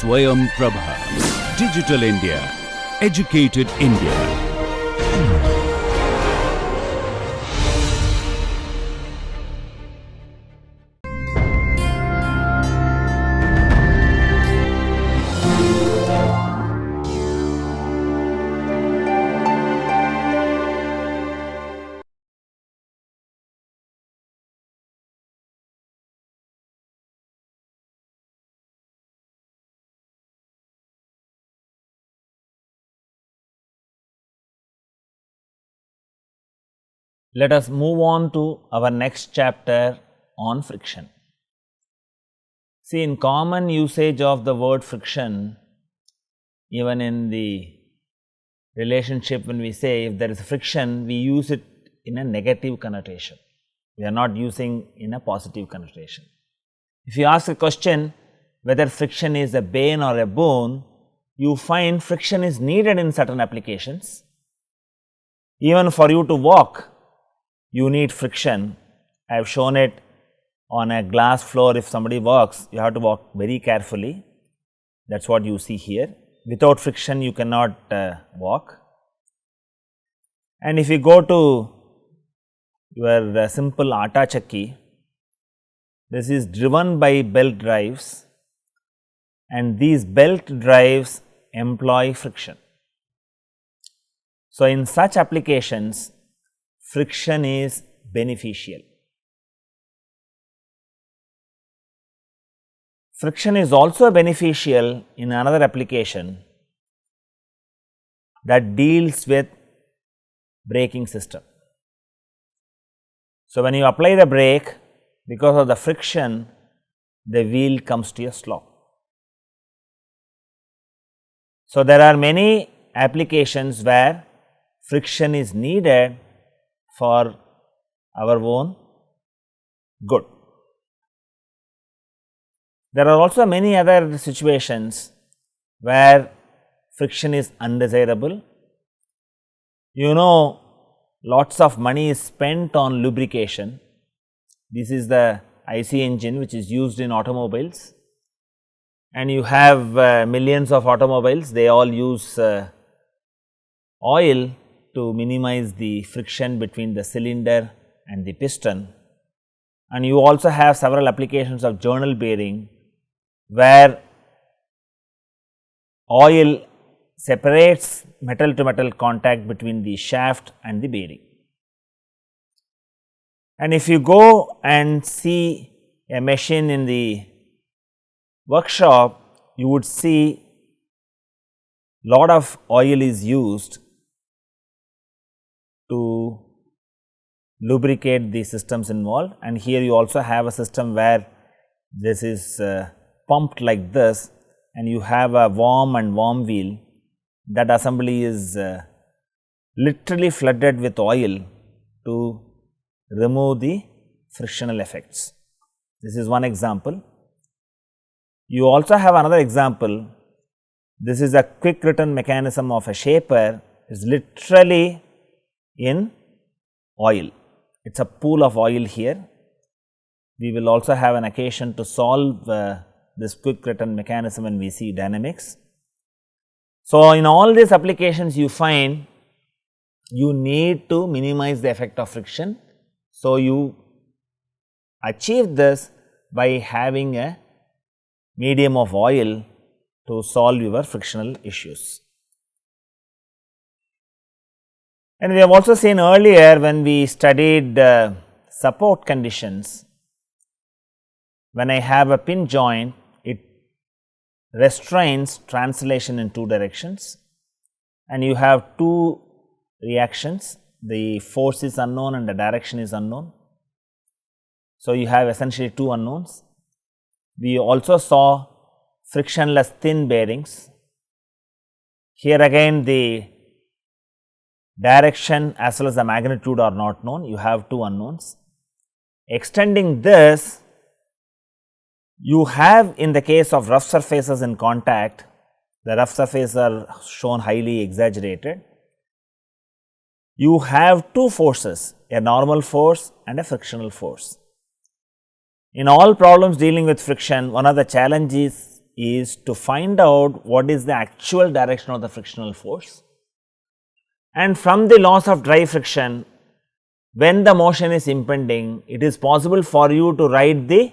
Swayam Prabha. Digital India. Educated India. Let us move on to our next chapter on friction. See, in common usage of the word friction, even in the relationship, when we say if there is friction, we use it in a negative connotation. We are not using in a positive connotation. If you ask a question whether friction is a bane or a boon, you find friction is needed in certain applications. Even for you to walk, you need friction. I have shown it on a glass floor. If somebody walks, you have to walk very carefully. That is what you see here. Without friction, you cannot walk. And if you go to your simple atta chakki, this is driven by belt drives, and these belt drives employ friction. So, in such applications, friction is beneficial. Friction is also beneficial in another application that deals with braking system. So, when you apply the brake, because of the friction, the wheel comes to a stop. So, there are many applications where friction is needed for our own good. There are also many other situations where friction is undesirable. You know, lots of money is spent on lubrication. This is the IC engine which is used in automobiles, and you have millions of automobiles. They all use oil to minimize the friction between the cylinder and the piston. And you also have several applications of journal bearing, where oil separates metal to metal contact between the shaft and the bearing. And if you go and see a machine in the workshop, you would see lot of oil is used to lubricate the systems involved. And here you also have a system where this is pumped like this, and you have a worm and worm wheel. That assembly is literally flooded with oil to remove the frictional effects. This is one example. You also have another example. This is a quick return mechanism of a shaper. It is literally in oil. It is a pool of oil here. We will also have an occasion to solve this quick return mechanism when we see dynamics. So, in all these applications, you find you need to minimize the effect of friction. So, you achieve this by having a medium of oil to solve your frictional issues. And we have also seen earlier when we studied support conditions, when I have a pin joint, it restrains translation in two directions, and you have two reactions, the force is unknown and the direction is unknown. So, you have essentially two unknowns. We also saw frictionless thin bearings. Here again the direction as well as the magnitude are not known, you have two unknowns. Extending this, you have in the case of rough surfaces in contact, the rough surfaces are shown highly exaggerated. You have two forces, a normal force and a frictional force. In all problems dealing with friction, one of the challenges is to find out what is the actual direction of the frictional force, and from the laws of dry friction, when the motion is impending, it is possible for you to write the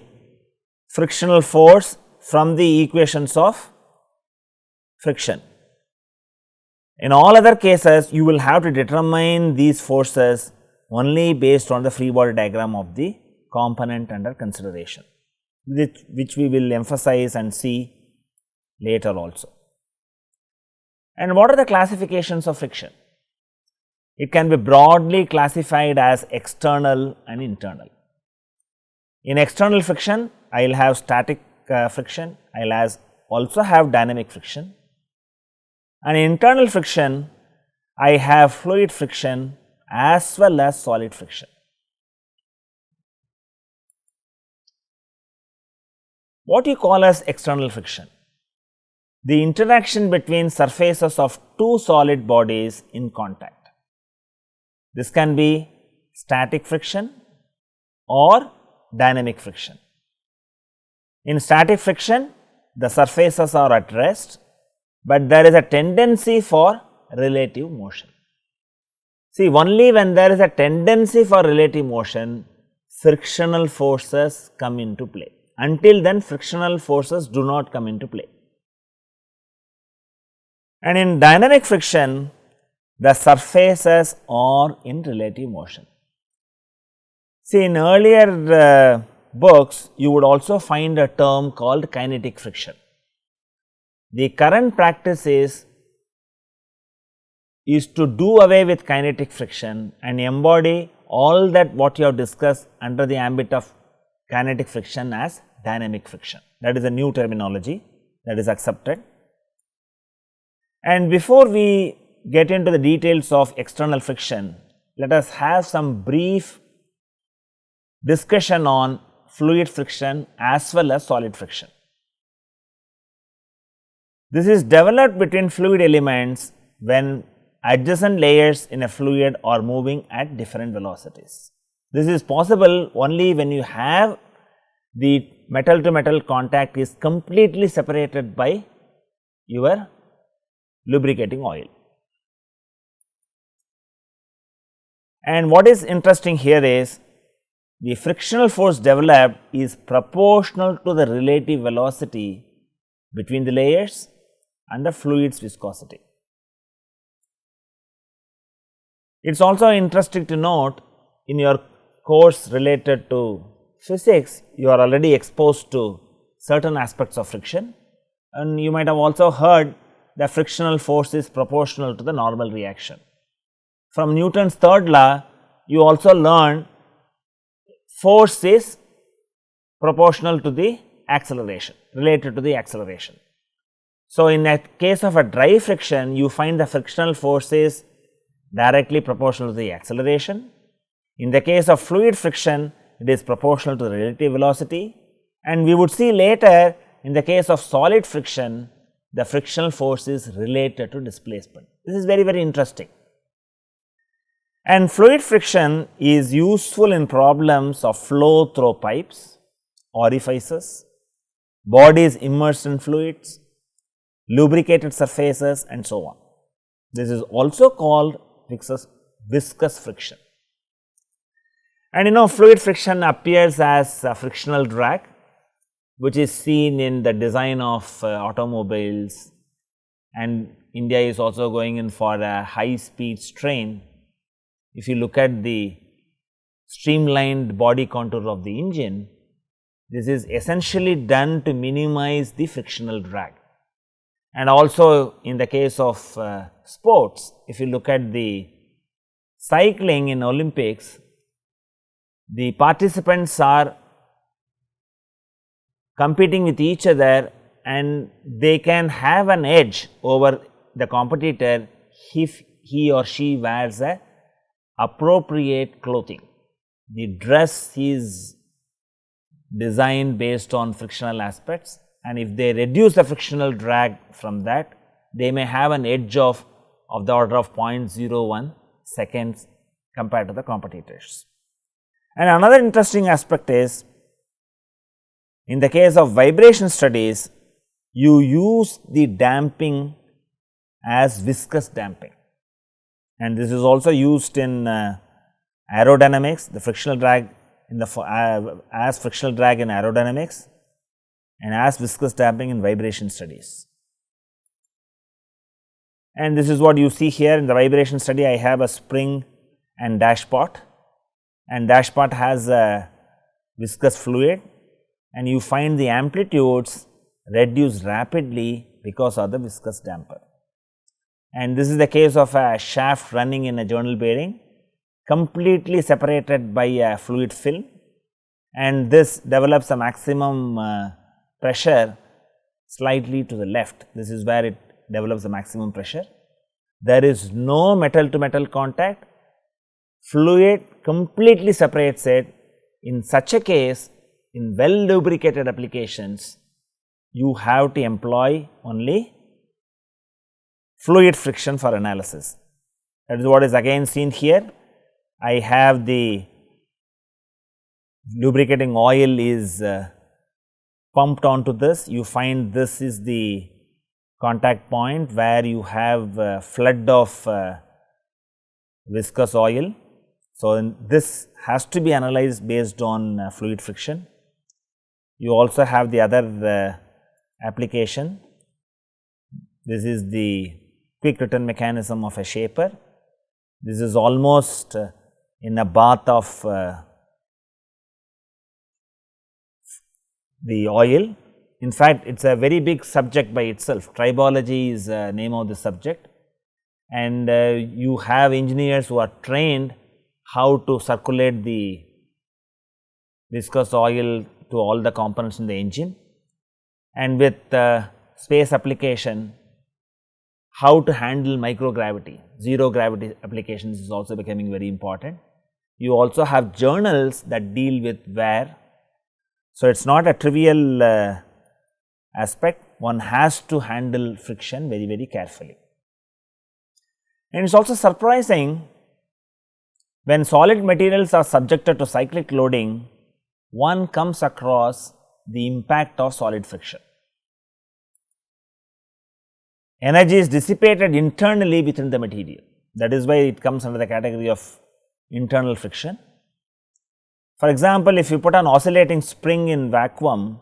frictional force from the equations of friction. In all other cases, you will have to determine these forces only based on the free body diagram of the component under consideration, which we will emphasize and see later also. And what are the classifications of friction? It can be broadly classified as external and internal. In external friction, I will have static friction, I will also have dynamic friction. And in internal friction, I have fluid friction as well as solid friction. What you call as external friction? The interaction between surfaces of two solid bodies in contact. This can be static friction or dynamic friction. In static friction, the surfaces are at rest, but there is a tendency for relative motion. See, only when there is a tendency for relative motion, frictional forces come into play. Until then, frictional forces do not come into play. And in dynamic friction, the surfaces are in relative motion. See, in earlier books, you would also find a term called kinetic friction. The current practice is to do away with kinetic friction and embody all that what you have discussed under the ambit of kinetic friction as dynamic friction. That is a new terminology that is accepted. And before we get into the details of external friction, let us have some brief discussion on fluid friction as well as solid friction. This is developed between fluid elements when adjacent layers in a fluid are moving at different velocities. This is possible only when you have the metal to metal contact is completely separated by your lubricating oil. And what is interesting here is the frictional force developed is proportional to the relative velocity between the layers and the fluid's viscosity. It is also interesting to note in your course related to physics, you are already exposed to certain aspects of friction, and you might have also heard that frictional force is proportional to the normal reaction. From Newton's third law, you also learn force is proportional to the acceleration, related to the acceleration. So, in a case of a dry friction, you find the frictional force is directly proportional to the acceleration. In the case of fluid friction, it is proportional to the relative velocity, and we would see later in the case of solid friction, the frictional force is related to displacement. This is very, very interesting. And fluid friction is useful in problems of flow through pipes, orifices, bodies immersed in fluids, lubricated surfaces and so on. This is also called viscous friction. And fluid friction appears as a frictional drag, which is seen in the design of automobiles, and India is also going in for a high speed strain. If you look at the streamlined body contour of the engine, this is essentially done to minimize the frictional drag. And also in the case of sports, if you look at the cycling in Olympics, the participants are competing with each other and they can have an edge over the competitor if he or she wears a appropriate clothing. The dress is designed based on frictional aspects, and if they reduce the frictional drag from that, they may have an edge of the order of 0.01 seconds compared to the competitors. And another interesting aspect is, in the case of vibration studies, you use the damping as viscous damping, and this is also used in aerodynamics, the frictional drag in the as frictional drag in aerodynamics and as viscous damping in vibration studies. And this is what you see here in the vibration study. I have a spring and dashpot, and dashpot has a viscous fluid, and you find the amplitudes reduce rapidly because of the viscous damper. And this is the case of a shaft running in a journal bearing, completely separated by a fluid film, and this develops a maximum pressure slightly to the left. This is where it develops the maximum pressure. There is no metal to metal contact, fluid completely separates it. In such a case, in well lubricated applications, you have to employ only fluid friction for analysis. That is what is again seen here. I have the lubricating oil is pumped onto this. You find this is the contact point where you have a flood of viscous oil. So, this has to be analyzed based on fluid friction. You also have the other application. This is the quick return mechanism of a shaper. This is almost in a bath of the oil. In fact, it is a very big subject by itself. Tribology is the name of the subject, and you have engineers who are trained how to circulate the viscous oil to all the components in the engine, and with space application, how to handle microgravity, zero gravity applications is also becoming very important. You also have journals that deal with wear. So, it is not a trivial aspect, one has to handle friction very, very carefully. And it is also surprising, when solid materials are subjected to cyclic loading, one comes across the impact of solid friction. Energy is dissipated internally within the material, that is why it comes under the category of internal friction. For example, if you put an oscillating spring in vacuum,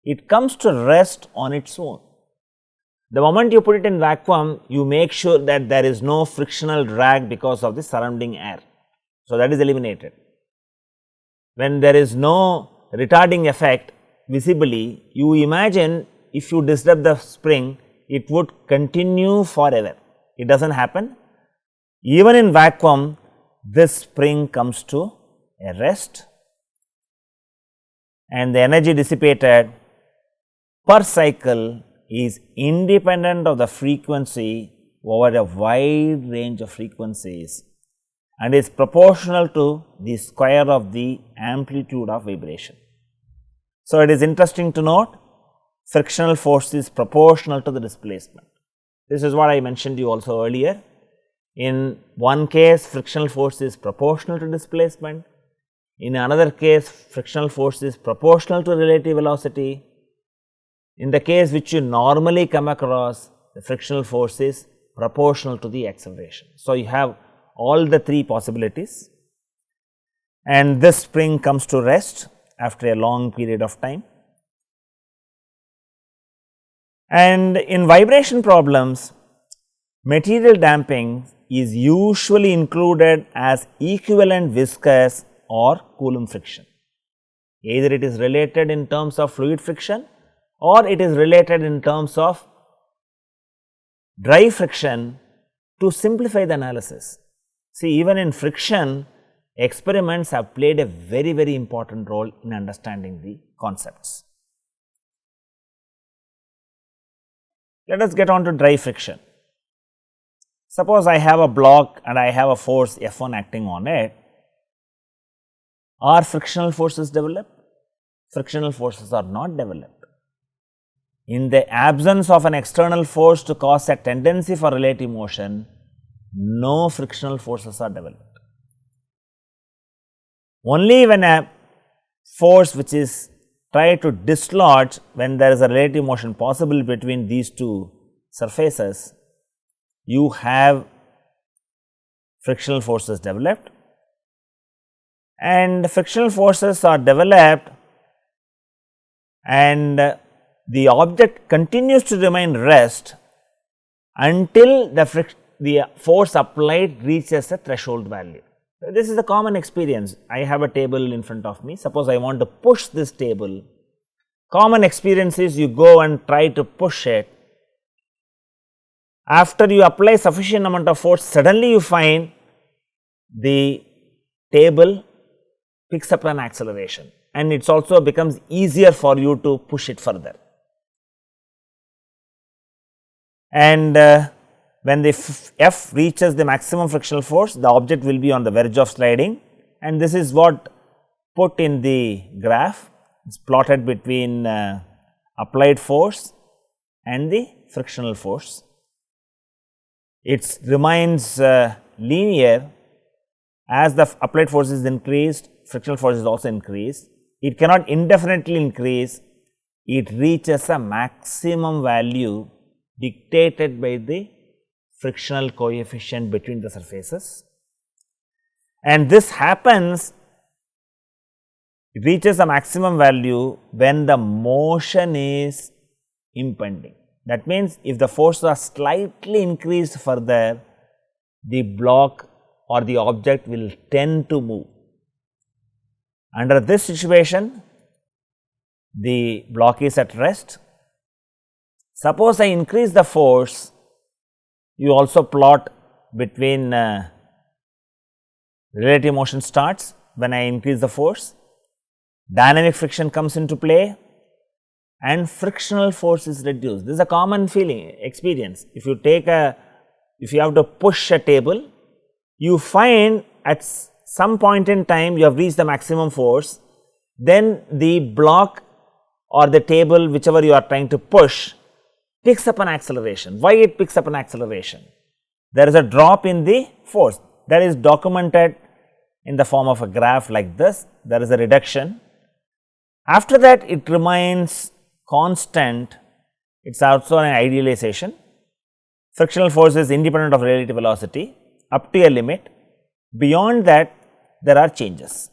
it comes to rest on its own. The moment you put it in vacuum, you make sure that there is no frictional drag because of the surrounding air. So, that is eliminated. When there is no retarding effect visibly, you imagine if you disturb the spring, it would continue forever. It does not happen. Even in vacuum, this spring comes to a rest, and the energy dissipated per cycle is independent of the frequency over a wide range of frequencies, and is proportional to the square of the amplitude of vibration. So, it is interesting to note, frictional force is proportional to the displacement. This is what I mentioned you also earlier. In one case, frictional force is proportional to displacement. In another case, frictional force is proportional to relative velocity. In the case which you normally come across, the frictional force is proportional to the acceleration. So, you have all the three possibilities, and this spring comes to rest after a long period of time. And in vibration problems, material damping is usually included as equivalent viscous or Coulomb friction. Either it is related in terms of fluid friction, or it is related in terms of dry friction to simplify the analysis. See, even in friction, experiments have played a very, very important role in understanding the concepts. Let us get on to dry friction. Suppose I have a block and I have a force F1 acting on it. Are frictional forces developed? Frictional forces are not developed. In the absence of an external force to cause a tendency for relative motion, no frictional forces are developed. Only when a force which is try to dislodge when there is a relative motion possible between these two surfaces, you have frictional forces developed, and frictional forces are developed and the object continues to remain rest until the force applied reaches a threshold value. So, this is a common experience. I have a table in front of me. Suppose I want to push this table. Common experience is you go and try to push it. After you apply sufficient amount of force, suddenly you find the table picks up an acceleration, and it also becomes easier for you to push it further. And when the F reaches the maximum frictional force, the object will be on the verge of sliding, and this is what put in the graph. It is plotted between applied force and the frictional force. It remains linear. As the applied force is increased, frictional force is also increased. It cannot indefinitely increase. It reaches a maximum value dictated by the frictional coefficient between the surfaces, and this happens, it reaches a maximum value when the motion is impending. That means, if the forces are slightly increased further, the block or the object will tend to move. Under this situation, the block is at rest. Suppose I increase the force, you also plot between relative motion starts when I increase the force, dynamic friction comes into play, and frictional force is reduced. This is a common experience. If you have to push a table, you find at some point in time you have reached the maximum force, then the block or the table, whichever you are trying to push, picks up an acceleration. Why it picks up an acceleration? There is a drop in the force that is documented in the form of a graph like this. There is a reduction. After that, it remains constant. It is also an idealization. Frictional force is independent of relative velocity up to a limit. Beyond that, there are changes.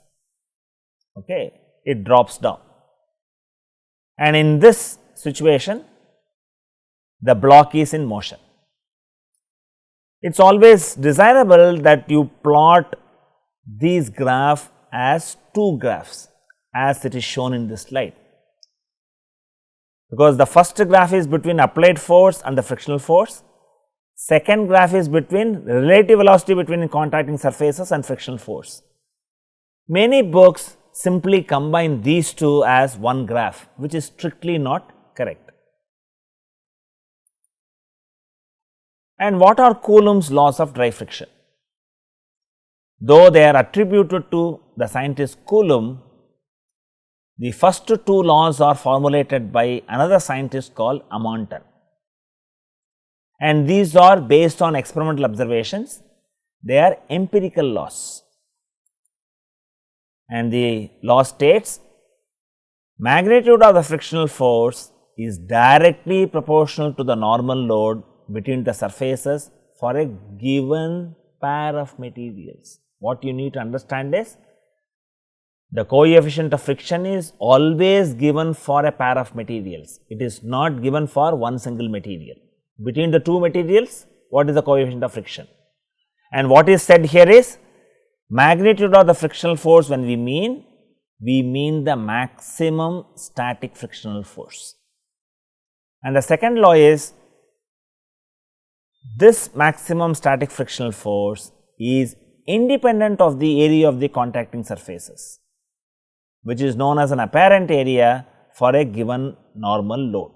Okay, it drops down. And in this situation, the block is in motion. It is always desirable that you plot these graphs as two graphs, as it is shown in this slide, because the first graph is between applied force and the frictional force, second graph is between relative velocity between contacting surfaces and frictional force. Many books simply combine these two as one graph, which is strictly not correct. And what are Coulomb's laws of dry friction? Though they are attributed to the scientist Coloumb, the first two laws are formulated by another scientist called Impending, and these are based on experimental observations. They are empirical laws, and the law states magnitude of the frictional force is directly proportional to the normal load between the surfaces for a given pair of materials. What you need to understand is the coefficient of friction is always given for a pair of materials. It is not given for one single material. Between the two materials, what is the coefficient of friction? And what is said here is magnitude of the frictional force. When we mean the maximum static frictional force. And the second law is this maximum static frictional force is independent of the area of the contacting surfaces, which is known as an apparent area for a given normal load.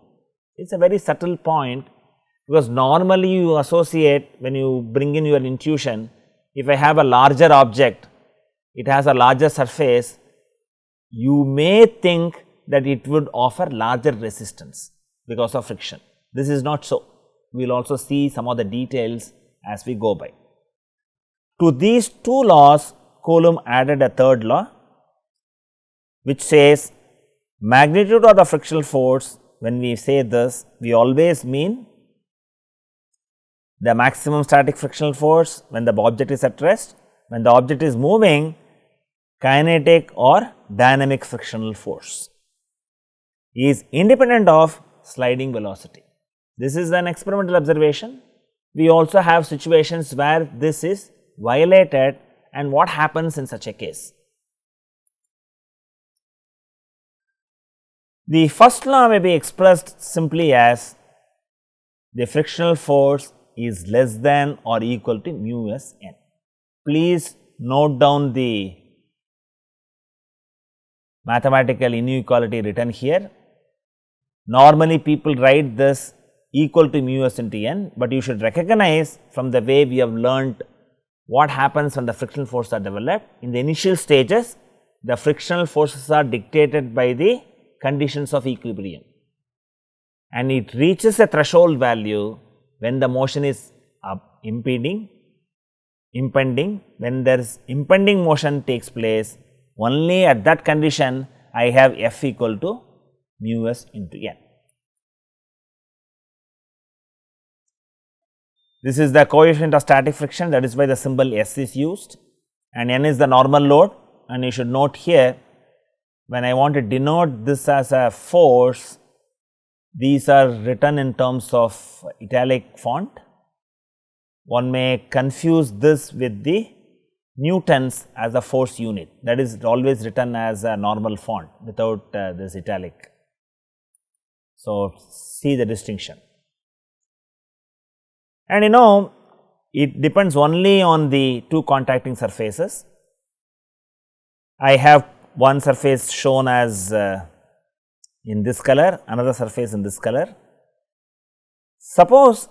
It is a very subtle point, because normally you associate, when you bring in your intuition, if I have a larger object, it has a larger surface, you may think that it would offer larger resistance because of friction. This is not so. We will also see some of the details as we go by. To these two laws, Coloumb added a third law, which says Magnitude of the frictional force, when we say this, we always mean the maximum static frictional force when the object is at rest, when the object is moving, kinetic or dynamic frictional force is independent of sliding velocity. This is an experimental observation. We also have situations where this is violated, and what happens in such a case. The first law may be expressed simply as the frictional force is less than or equal to mu s n. Please note down the mathematical inequality written here. Normally people write this equal to mu s into n, but you should recognize from the way we have learnt what happens when the frictional forces are developed. In the initial stages, the frictional forces are dictated by the conditions of equilibrium, and it reaches a threshold value when the motion is impending. When there is impending motion takes place, only at that condition I have F equal to mu s into n. This is the coefficient of static friction, that is why the symbol S is used, and n is the normal load. And you should note here, when I want to denote this as a force, these are written in terms of italic font. One may confuse this with the newtons as a force unit, that is always written as a normal font without this italic. So, see the distinction. And you know, it depends only on the two contacting surfaces. I have one surface shown as in this color, another surface in this color. Suppose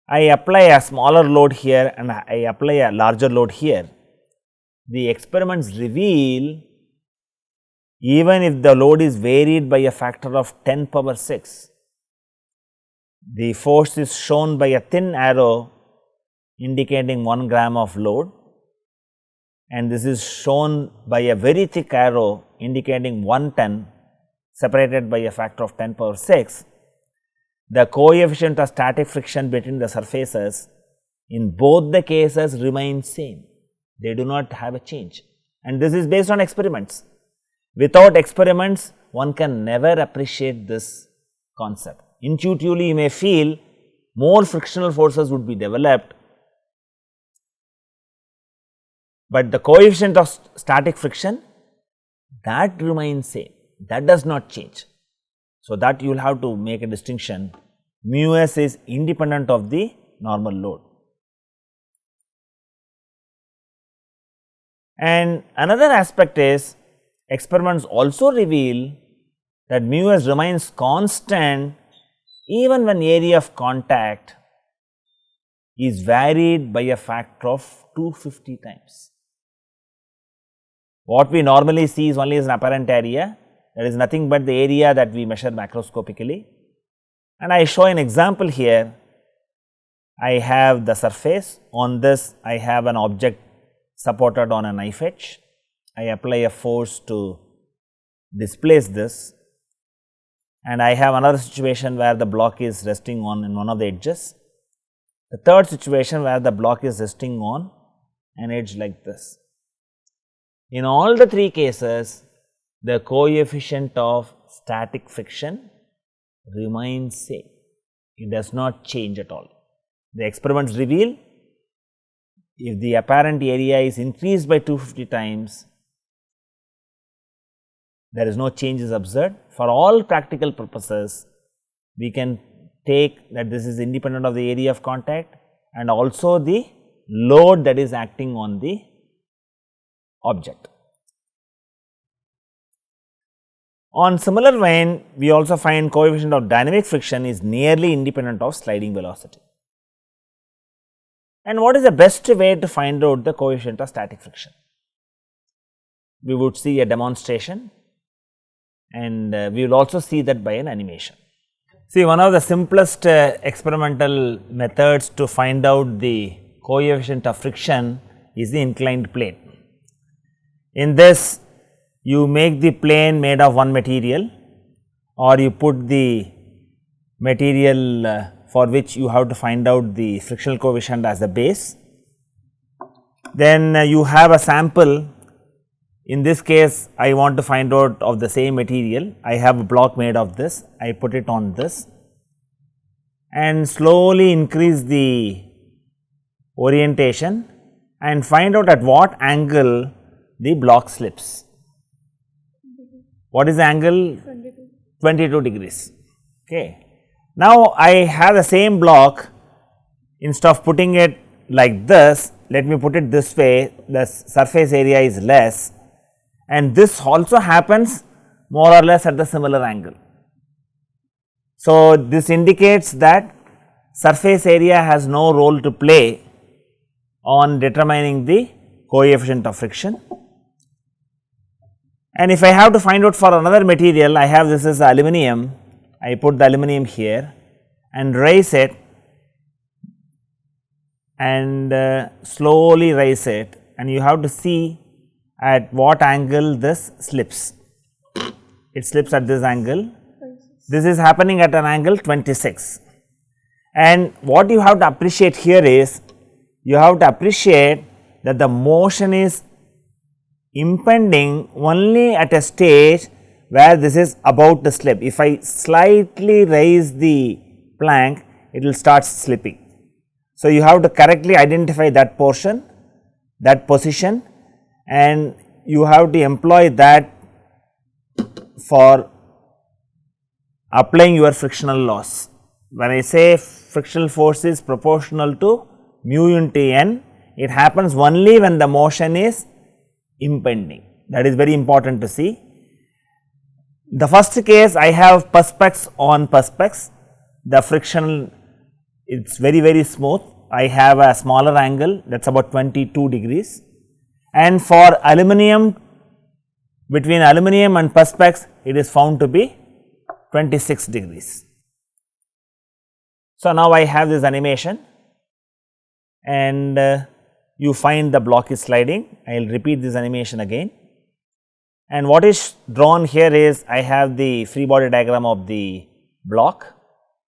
I apply a smaller load here and I apply a larger load here. The experiments reveal, even if the load is varied by a factor of 10 power 6, the force is shown by a thin arrow indicating 1 gram of load, and this is shown by a very thick arrow indicating 1 ton separated by a factor of 10 power 6. The coefficient of static friction between the surfaces in both the cases remains same. They do not have a change, and this is based on experiments. Without experiments, one can never appreciate this concept. Intuitively, you may feel more frictional forces would be developed, but the coefficient of static friction, that remains same, that does not change. So, that you will have to make a distinction. Mu s is independent of the normal load. And another aspect is, experiments also reveal that mu s remains constant even when area of contact is varied by a factor of 250 times. What we normally see is only as an apparent area, that is nothing but the area that we measure macroscopically. And I show an example here. I have the surface, on this I have an object supported on a knife edge. I apply a force to displace this, and I have another situation where the block is resting on in one of the edges. The third situation where the block is resting on an edge like this. In all the three cases, the coefficient of static friction remains same, it does not change at all. The experiments reveal, if the apparent area is increased by 250 times, there is no changes observed. For all practical purposes, we can take that this is independent of the area of contact and also the load that is acting on the object. On similar vein, we also find coefficient of dynamic friction is nearly independent of sliding velocity. And what is the best way to find out the coefficient of static friction? We would see a demonstration, and we will also see that by an animation. See, one of the simplest experimental methods to find out the coefficient of friction is the inclined plane. In this, you make the plane made of one material, or you put the material for which you have to find out the frictional coefficient as the base. Then you have a sample. In this case, I want to find out of the same material. I have a block made of this, I put it on this and slowly increase the orientation and find out at what angle the block slips. What is the angle? 22 degrees. Okay. Now, I have the same block. Instead of putting it like this, let me put it this way, the surface area is less, and this also happens more or less at the similar angle. So, this indicates that surface area has no role to play on determining the coefficient of friction. And if I have to find out for another material, I have this is aluminum, I put the aluminum here and raise it and slowly raise it, and you have to see at what angle this slips. It slips at this angle. This is happening at an angle 26. And what you have to appreciate here is, you have to appreciate that the motion is impending only at a stage where this is about to slip. If I slightly raise the plank, it will start slipping. So, you have to correctly identify that portion, that position, and you have to employ that for applying your frictional laws. When I say frictional force is proportional to mu into n, it happens only when the motion is impending. That is very important to see. The first case, I have perspex on perspex, the friction it is very smooth. I have a smaller angle, that is about 22 degrees, and for aluminum, between aluminum and perspex, it is found to be 26 degrees. So, now I have this animation, and you find the block is sliding. I will repeat this animation again, and what is drawn here is, I have the free body diagram of the block,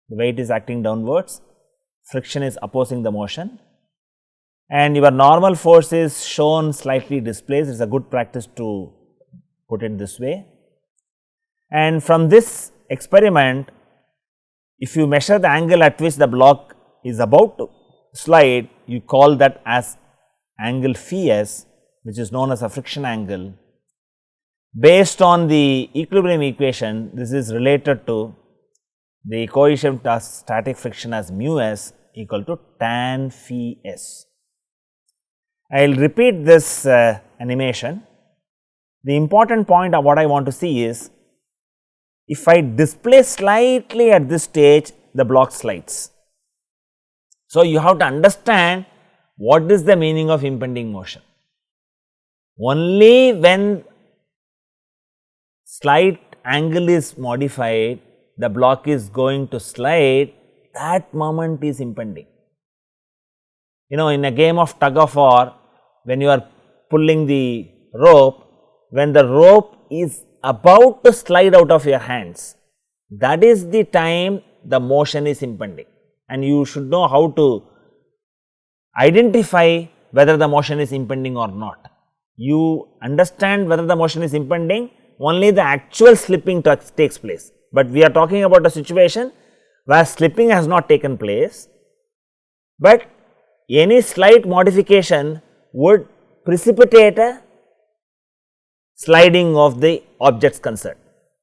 the weight is acting downwards, friction is opposing the motion, and your normal force is shown slightly displaced. It is a good practice to put it this way. And from this experiment, if you measure the angle at which the block is about to slide, you call that as angle phi s, which is known as a friction angle. Based on the equilibrium equation, this is related to the coefficient of static friction as mu s equal to tan phi s. I will repeat this animation. The important point of what I want to see is, if I displace slightly at this stage, the block slides. So, you have to understand what is the meaning of impending motion. Only when slight angle is modified, the block is going to slide, that moment is impending. You know, in a game of tug of war, when you are pulling the rope, when the rope is about to slide out of your hands, that is the time the motion is impending, and you should know how to identify whether the motion is impending or not. You understand whether the motion is impending, only the actual slipping takes place, but we are talking about a situation where slipping has not taken place, but any slight modification would precipitate a sliding of the objects concerned.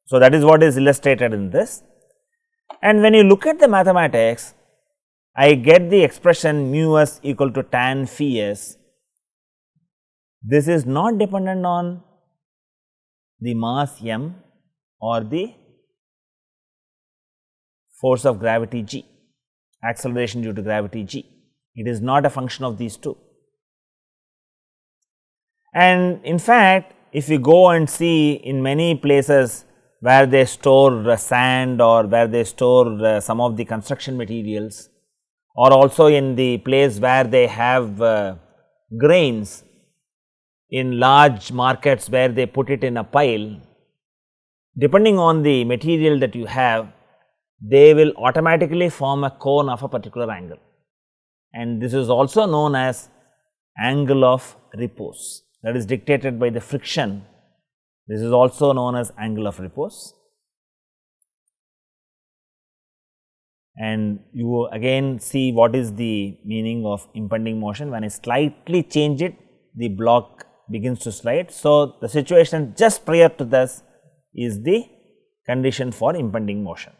So, that is what is illustrated in this. And when you look at the mathematics, I get the expression mu s equal to tan phi s. This is not dependent on the mass m or the force of gravity g, acceleration due to gravity g. It is not a function of these two. And in fact, if you go and see in many places where they store sand or where they store some of the construction materials, or also in the place where they have grains, in large markets where they put it in a pile, depending on the material that you have, they will automatically form a cone of a particular angle, and this is also known as angle of repose, that is dictated by the friction. This is also known as angle of repose. And you again see what is the meaning of impending motion. When I slightly change it, the block begins to slide. So, the situation just prior to this is the condition for impending motion.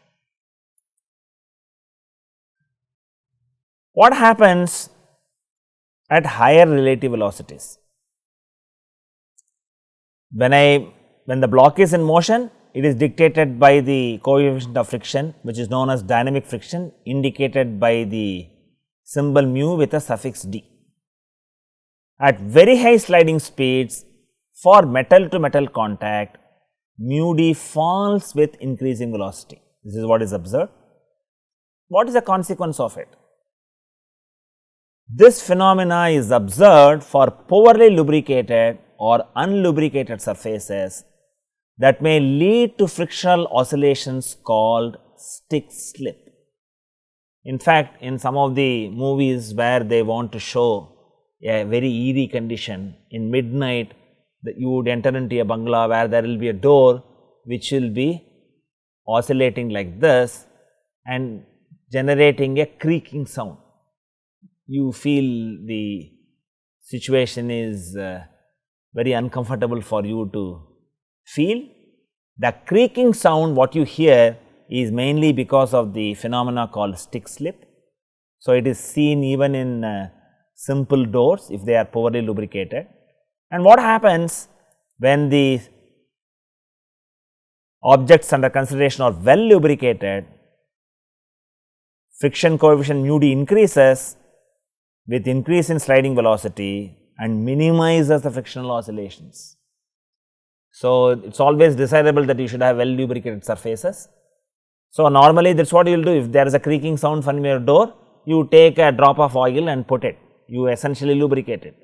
What happens at higher relative velocities? When the block is in motion, it is dictated by the coefficient of friction, which is known as dynamic friction, indicated by the symbol mu with a suffix d. At very high sliding speeds, for metal to metal contact, mu d falls with increasing velocity. This is what is observed. What is the consequence of it? This phenomena is observed for poorly lubricated or unlubricated surfaces that may lead to frictional oscillations called stick slip. In fact, in some of the movies where they want to show a very eerie condition, in midnight you would enter into a bungalow where there will be a door which will be oscillating like this and generating a creaking sound. You feel the situation is very uncomfortable for you to feel. The creaking sound what you hear is mainly because of the phenomena called stick slip. So, it is seen even in simple doors if they are poorly lubricated. And what happens when the objects under consideration are well lubricated? Friction coefficient mu d increases with increase in sliding velocity and minimizes the frictional oscillations. So, it is always desirable that you should have well lubricated surfaces. So, normally that is what you will do. If there is a creaking sound from your door, you take a drop of oil and put it, you essentially lubricate it.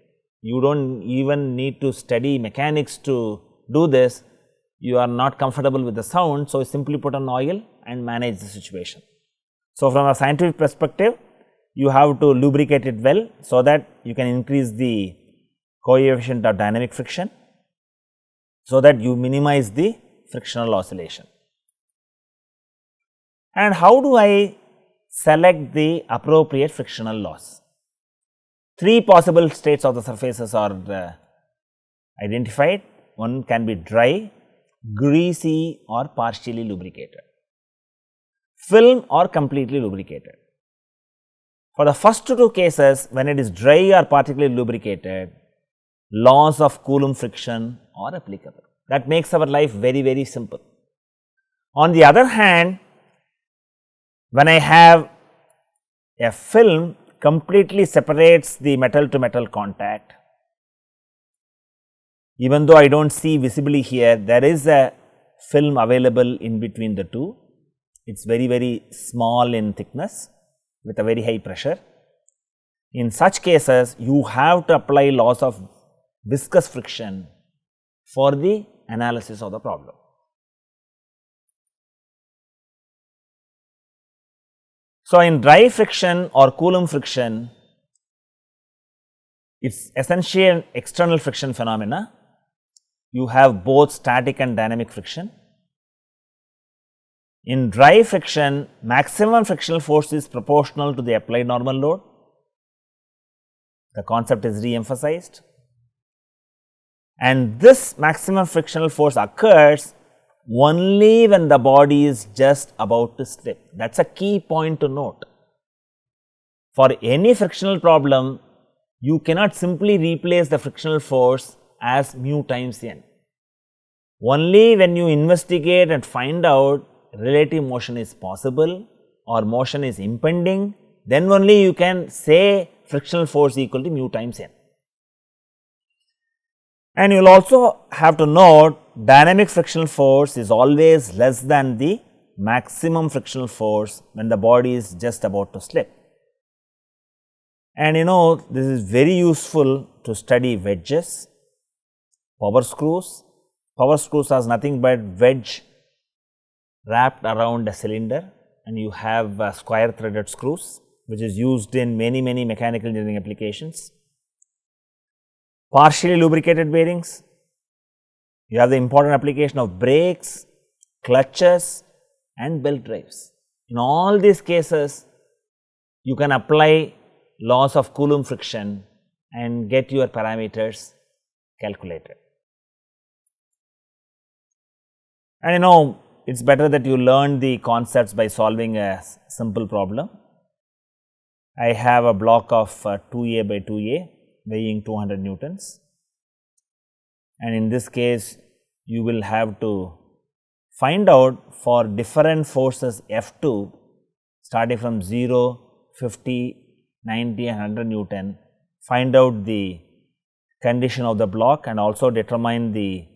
You do not even need to study mechanics to do this. You are not comfortable with the sound, so simply put on oil and manage the situation. So, from a scientific perspective, you have to lubricate it well, so that you can increase the coefficient of dynamic friction, so that you minimize the frictional oscillation. And how do I select the appropriate frictional loss? Three possible states of the surfaces are identified. One can be dry, greasy or partially lubricated, film or completely lubricated. For the first two cases, when it is dry or particularly lubricated, laws of Coulomb friction are applicable. That makes our life very, very simple. On the other hand, when I have a film completely separates the metal to metal contact, even though I do not see visibly here, there is a film available in between the two. It is very, very small in thickness with a very high pressure. In such cases, you have to apply laws of viscous friction for the analysis of the problem. So, in dry friction or Coulomb friction, it is essentially an external friction phenomena. You have both static and dynamic friction. In dry friction, maximum frictional force is proportional to the applied normal load. The concept is re-emphasized, and this maximum frictional force occurs only when the body is just about to slip. That is a key point to note. For any frictional problem, you cannot simply replace the frictional force as mu times n. Only when you investigate and find out relative motion is possible or motion is impending, then only you can say frictional force equal to mu times n. And you will also have to note dynamic frictional force is always less than the maximum frictional force when the body is just about to slip. And this is very useful to study wedges power screws. Power screws are nothing but wedge wrapped around a cylinder, and you have square threaded screws, which is used in many mechanical engineering applications. Partially lubricated bearings. You have the important application of brakes, clutches and belt drives. In all these cases, you can apply laws of Coulomb friction and get your parameters calculated. And it's better that you learn the concepts by solving a simple problem. I have a block of 2A by 2A weighing 200 newtons, and in this case you will have to find out for different forces F2 starting from 0, 50, 90 and 100 Newton, find out the condition of the block and also determine the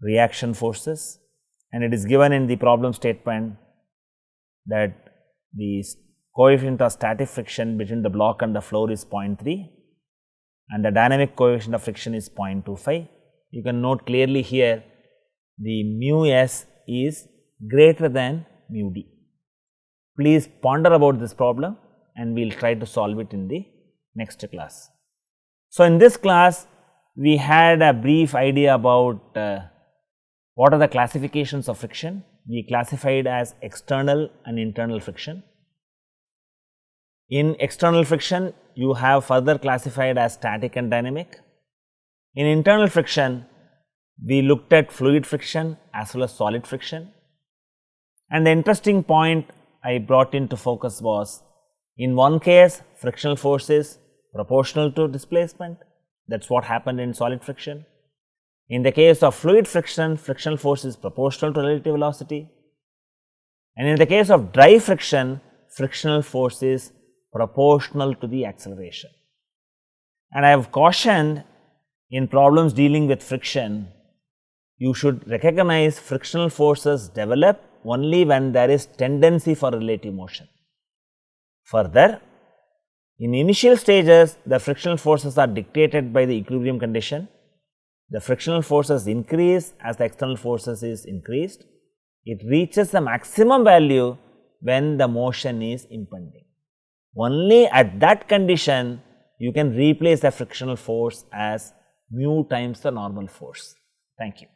reaction forces. And it is given in the problem statement that the coefficient of static friction between the block and the floor is 0.3 and the dynamic coefficient of friction is 0.25. You can note clearly here the mu s is greater than mu d. Please ponder about this problem and we will try to solve it in the next class. So, in this class we had a brief idea about what are the classifications of friction. We classified as external and internal friction. In external friction, you have further classified as static and dynamic. In internal friction, we looked at fluid friction as well as solid friction. And the interesting point I brought into focus was, in one case frictional force is proportional to displacement, that is what happened in solid friction. In the case of fluid friction, frictional force is proportional to relative velocity, and in the case of dry friction, frictional force is proportional to the acceleration. And I have cautioned, in problems dealing with friction, you should recognize frictional forces develop only when there is tendency for relative motion. Further, in initial stages, the frictional forces are dictated by the equilibrium condition. The frictional forces increase as the external forces is increased. It reaches the maximum value when the motion is impending. Only at that condition you can replace the frictional force as mu times the normal force. Thank you.